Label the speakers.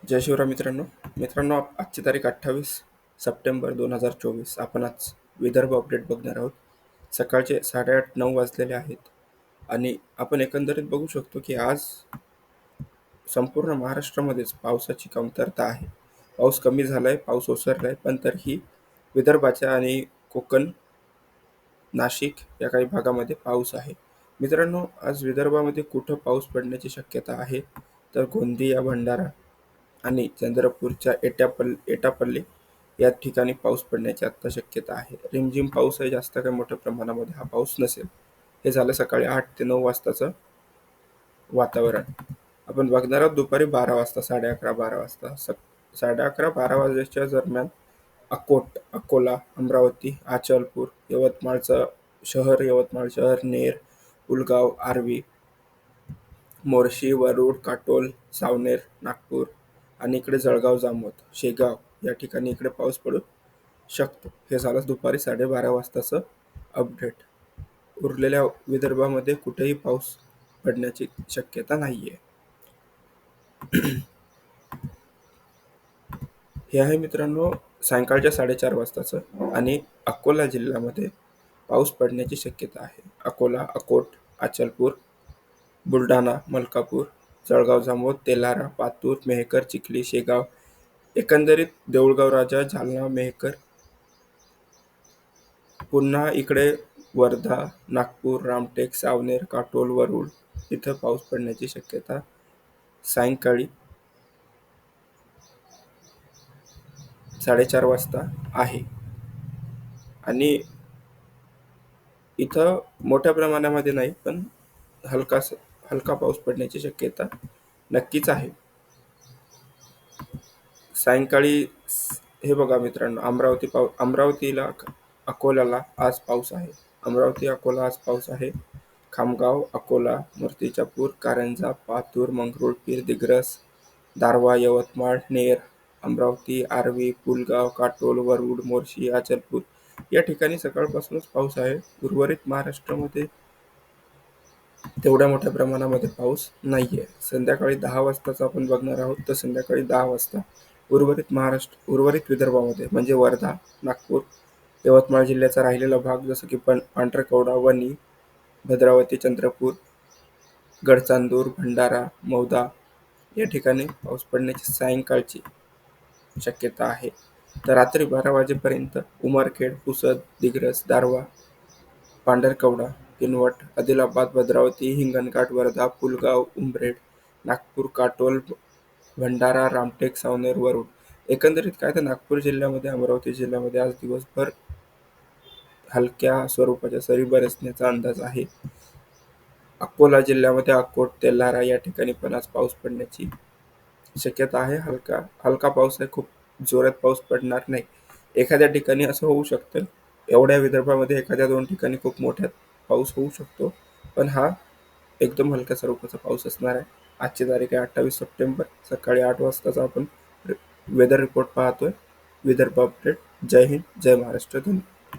Speaker 1: जय शिवराय मित्रांनो आजची तारीख 28 सप्टेंबर 2024. आपण आज विदर्भ अपडेट बघणार आहोत. सकाळचे 8:30-9 वाजलेले आहेत आणि आपण एकंदरीत बघू शकतो की आज संपूर्ण महाराष्ट्रामध्येच पावसाची कमतरता आहे. पाऊस कमी झालाय, पाऊस ओसरलाय, पण तरीही विदर्भाच्या आणि कोकण, नाशिक या काही भागामध्ये पाऊस आहे. मित्रांनो, आज विदर्भामध्ये कुठं पाऊस पडण्याची शक्यता आहे तर गोंदिया, भंडारा आणि चंद्रपूरच्या एटापल्ली या ठिकाणी पाऊस पडण्याची आता शक्यता आहे. रिमझिम पाऊस आहे, जास्त काही मोठ्या प्रमाणामध्ये हा पाऊस नसेल. हे झालं सकाळी 8 ते 9 वाजताचं वातावरण. आपण बघणार आहोत दुपारी 12 वाजता, 11:30-12 वाजता. 11:30-12 वाजेच्या दरम्यान अकोला, अमरावती, अचलपूर, यवतमाळ शहर, नेर, पुलगाव, आर्वी, मोर्शी, वरुड, काटोल, सावनेर, नागपूर आणि इकडे जळगाव, जामोद, शेगाव या ठिकाणी इकडे पाऊस पडू शकतो. हे झालं दुपारी 12:30 वाजताचं अपडेट. उरलेल्या विदर्भामध्ये कुठेही पाऊस पडण्याची शक्यता नाहीये. हे आहे मित्रांनो सायंकाळच्या 4:30 वाजताचं आणि अकोला जिल्ह्यामध्ये पाऊस पडण्याची शक्यता आहे. अकोला, अकोट, अचलपूर, बुलढाणा, मलकापूर, जळगाव, जामोद, तेल्हारा, पातूर, मेहकर, चिखली, शेगाव, एकंदरीत देऊळगाव राजा, जालना, मेहकर, पुन्हा इकडे वर्धा, नागपूर, रामटेक, सावनेर, काटोल, वरुड इथं पाऊस पडण्याची शक्यता सायंकाळी 4:30 वाजता आहे. आणि इथं मोठ्या प्रमाणामध्ये नाही, पण हलका पाऊस पडण्याची शक्यता नक्कीच आहे. सायंकाळी हे बघा मित्रांनो, अमरावतीला, अकोल्याला आज पाऊस आहे. अमरावती, अकोला आज पाऊस आहे. खामगाव, अकोला, मूर्तिजापूर, कारंजा, पातूर, मंगरुळपीर, दिग्रस, दारव्हा, यवतमाळ, नेर, अमरावती, आर्वी, पुलगाव, काटोल, वरुड, मोर्शी, अचलपूर या ठिकाणी सकाळपासूनच पाऊस आहे. उर्वरित महाराष्ट्रामध्ये तेवढ्या मोठ्या प्रमाणामध्ये पाऊस नाहीये. संध्याकाळी 10 वाजताचा आपण बघणार आहोत, तर संध्याकाळी 10 वाजता उर्वरित विदर्भामध्ये म्हणजे वर्धा, नागपूर, यवतमाळ जिल्ह्याचा राहिलेला भाग जसं की पांढरकवडा, वणी, भद्रावती, चंद्रपूर, गडचांदूर, भंडारा, मौदा या ठिकाणी पाऊस पडण्याची सायंकाळची शक्यता आहे. तर रात्री 12 वाजेपर्यंत उमरखेड, पुसद, दिग्रस, दारव्हा, पांढरकवडा, किनवट, आदिलाबाद, भद्रावती, हिंगणघाट, वर्धा, पुलगाव, उमरेड, नागपूर, काटोल, भंडारा, रामटेक, सावनेर, वरुड. एकंदरीत काय तर नागपूर जिल्ह्यामध्ये, अमरावती जिल्ह्यामध्ये आज दिवसभर हलक्या स्वरूपाच्या सरी बरसण्याचा अंदाज आहे. अकोला जिल्ह्यामध्ये अकोट, तेल्हारा या ठिकाणी पण आज पाऊस पडण्याची शक्यता आहे. हलका पाऊस आहे, खूप जोरात पाऊस पडणार नाही. एखाद्या ठिकाणी असं होऊ शकतं, एवढ्या विदर्भामध्ये एखाद्या 2 ठिकाणी खूप मोठ्यात पाऊस होऊ शकतो, पण हा एकदम हलक्या स्वरूपाचा पाऊस असणार आहे. आजची तारीख आहे 28 सप्टेंबर. सकाळी 8 वाजताचा आपण वेदर रिपोर्ट पाहतोय. विदर्भ अपडेट. जय हिंद, जय महाराष्ट्र. धन्यवाद.